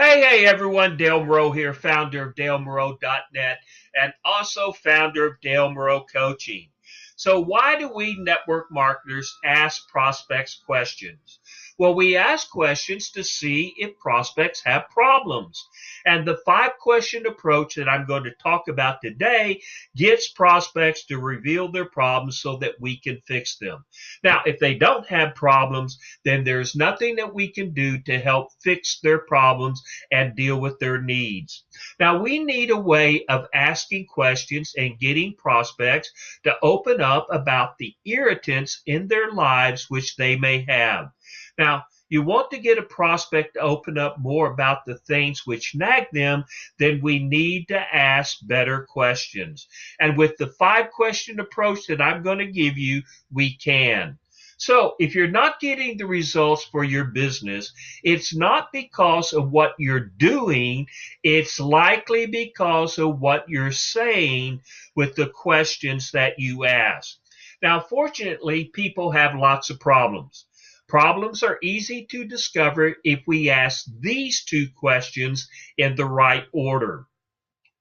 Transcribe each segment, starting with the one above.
Hey everyone, Dale Moreau here, founder of DaleMoreau.net and also founder of Dale Moreau Coaching. So why do we network marketers ask prospects questions? Well, we ask questions to see if prospects have problems. And the 5-question approach that I'm going to talk about today gets prospects to reveal their problems so that we can fix them. Now, if they don't have problems, then there's nothing that we can do to help fix their problems and deal with their needs. Now, we need a way of asking questions and getting prospects to open up about the irritants in their lives which they may have. Now, you want to get a prospect to open up more about the things which nag them, then we need to ask better questions. And with the 5-question approach that I'm going to give you, we can. So if you're not getting the results for your business, it's not because of what you're doing. It's likely because of what you're saying with the questions that you ask. Now, fortunately, people have lots of problems. Problems are easy to discover if we ask these 2 questions in the right order.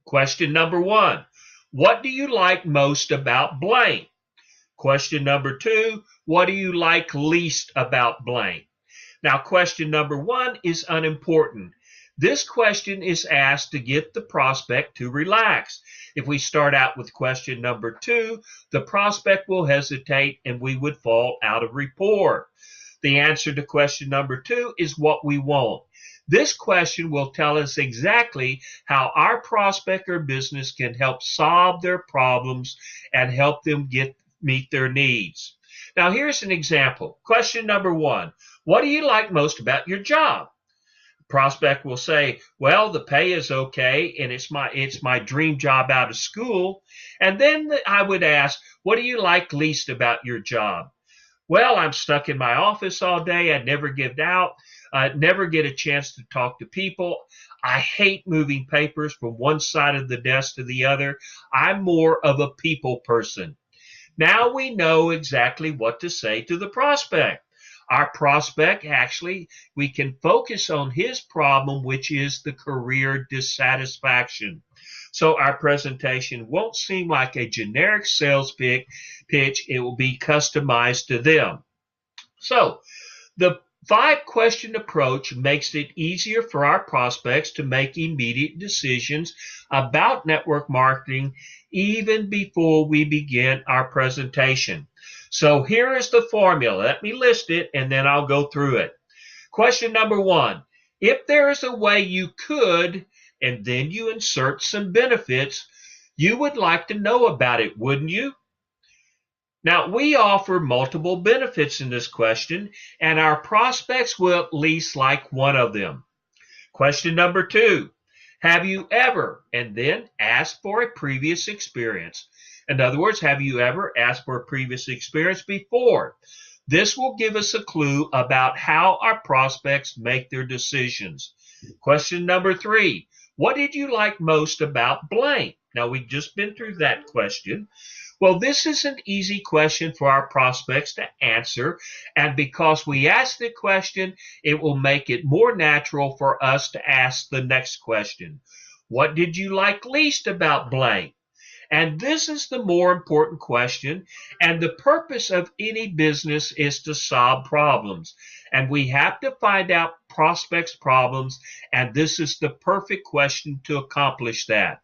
Question number 1, what do you like most about blank? Question number 2, what do you like least about blank? Now, question number 1 is unimportant. This question is asked to get the prospect to relax. If we start out with question number 2, the prospect will hesitate and we would fall out of rapport. The answer to question number 2 is what we want. This question will tell us exactly how our prospect or business can help solve their problems and help them meet their needs. Now, here's an example. Question number 1, what do you like most about your job? Prospect will say, well, the pay is okay and it's my dream job out of school. And then I would ask, what do you like least about your job? Well, I'm stuck in my office all day. I never get out. I never get a chance to talk to people. I hate moving papers from one side of the desk to the other. I'm more of a people person. Now we know exactly what to say to the prospect. Our prospect, actually, we can focus on his problem, which is the career dissatisfaction. So our presentation won't seem like a generic sales pitch. It will be customized to them. So the 5-question approach makes it easier for our prospects to make immediate decisions about network marketing even before we begin our presentation. So here is the formula. Let me list it and then I'll go through it. Question number 1, if there is a way you could, and then you insert some benefits, you would like to know about it, wouldn't you? Now, we offer multiple benefits in this question, and our prospects will at least like one of them. Question number 2, have you ever, and then ask for a previous experience. In other words, have you ever asked for a previous experience before? This will give us a clue about how our prospects make their decisions. Question number 3, what did you like most about blank? Now, we've just been through that question. Well, this is an easy question for our prospects to answer, and because we ask the question, it will make it more natural for us to ask the next question. What did you like least about blank? And this is the more important question, and the purpose of any business is to solve problems. And we have to find out prospects' problems, and this is the perfect question to accomplish that.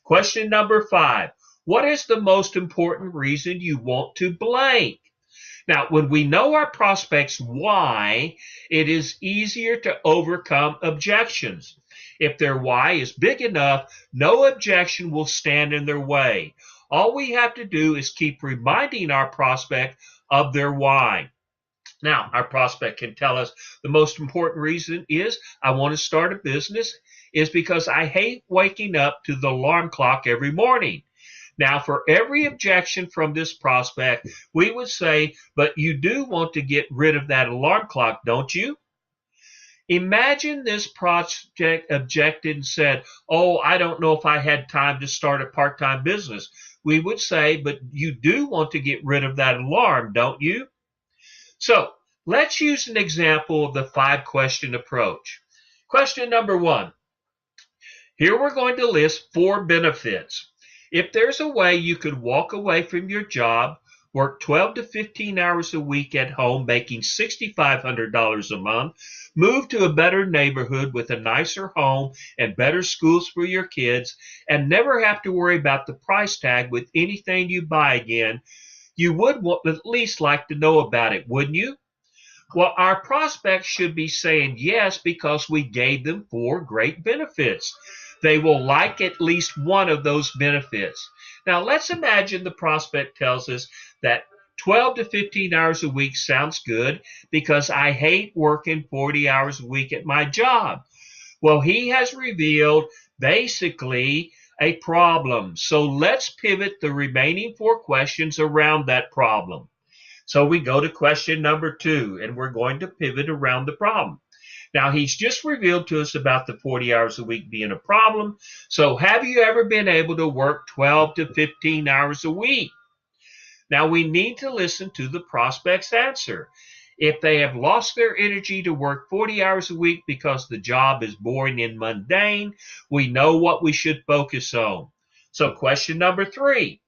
Question number 5. What is the most important reason you want to blank? Now, when we know our prospects' why, it is easier to overcome objections. If their why is big enough, no objection will stand in their way. All we have to do is keep reminding our prospect of their why. Now, our prospect can tell us the most important reason is I want to start a business is because I hate waking up to the alarm clock every morning. Now, for every objection from this prospect, we would say, but you do want to get rid of that alarm clock, don't you? Imagine this prospect objected and said, oh, I don't know if I had time to start a part-time business. We would say, but you do want to get rid of that alarm, don't you? So let's use an example of the 5-question approach. Question number 1. Here we're going to list 4 benefits. If there's a way you could walk away from your job, work 12 to 15 hours a week at home, making $6,500 a month, move to a better neighborhood with a nicer home and better schools for your kids, and never have to worry about the price tag with anything you buy again, you would at least like to know about it, wouldn't you? Well, our prospects should be saying yes because we gave them 4 great benefits. They will like at least one of those benefits. Now, let's imagine the prospect tells us that 12 to 15 hours a week sounds good because I hate working 40 hours a week at my job. Well, he has revealed basically a problem. So let's pivot the remaining 4 questions around that problem. So we go to question number 2, and we're going to pivot around the problem. Now, he's just revealed to us about the 40 hours a week being a problem. So have you ever been able to work 12 to 15 hours a week? Now, we need to listen to the prospect's answer. If they have lost their energy to work 40 hours a week because the job is boring and mundane, we know what we should focus on. So question number 3.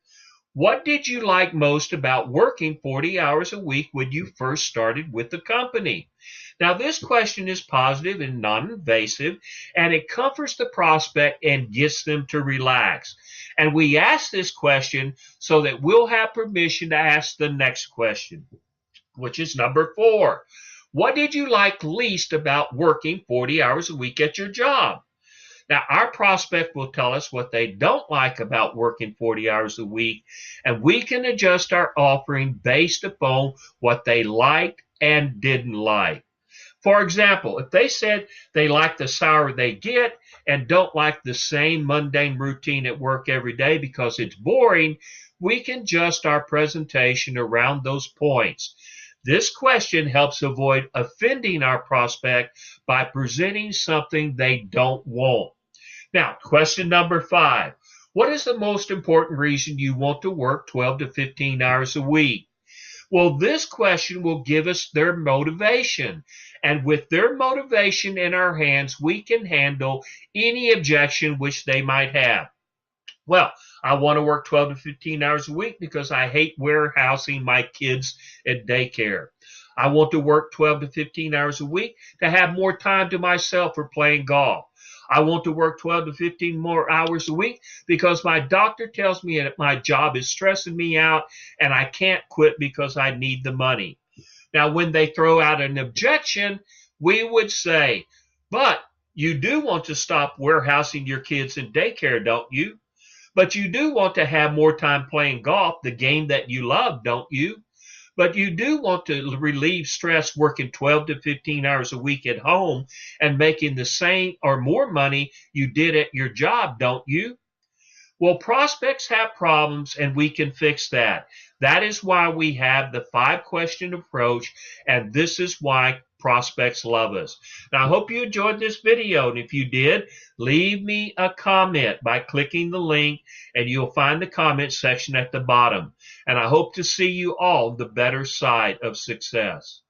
What did you like most about working 40 hours a week when you first started with the company? Now, this question is positive and non-invasive, and it comforts the prospect and gets them to relax. And we ask this question so that we'll have permission to ask the next question, which is number 4. What did you like least about working 40 hours a week at your job? Now, our prospect will tell us what they don't like about working 40 hours a week, and we can adjust our offering based upon what they liked and didn't like. For example, if they said they like the salary they get and don't like the same mundane routine at work every day because it's boring, we can adjust our presentation around those points. This question helps avoid offending our prospect by presenting something they don't want. Now, question number 5. What is the most important reason you want to work 12 to 15 hours a week? Well, this question will give us their motivation. And with their motivation in our hands, we can handle any objection which they might have. Well, I want to work 12 to 15 hours a week because I hate warehousing my kids at daycare. I want to work 12 to 15 hours a week to have more time to myself for playing golf. I want to work 12 to 15 more hours a week because my doctor tells me that my job is stressing me out and I can't quit because I need the money. Now, when they throw out an objection, we would say, but you do want to stop warehousing your kids in daycare, don't you? But you do want to have more time playing golf, the game that you love, don't you? But you do want to relieve stress working 12 to 15 hours a week at home and making the same or more money you did at your job, don't you? Well, prospects have problems and we can fix that. That is why we have the 5-question approach, and this is why prospects love us. Now, I hope you enjoyed this video, and if you did, leave me a comment by clicking the link, and you'll find the comment section at the bottom. And I hope to see you all on the better side of success.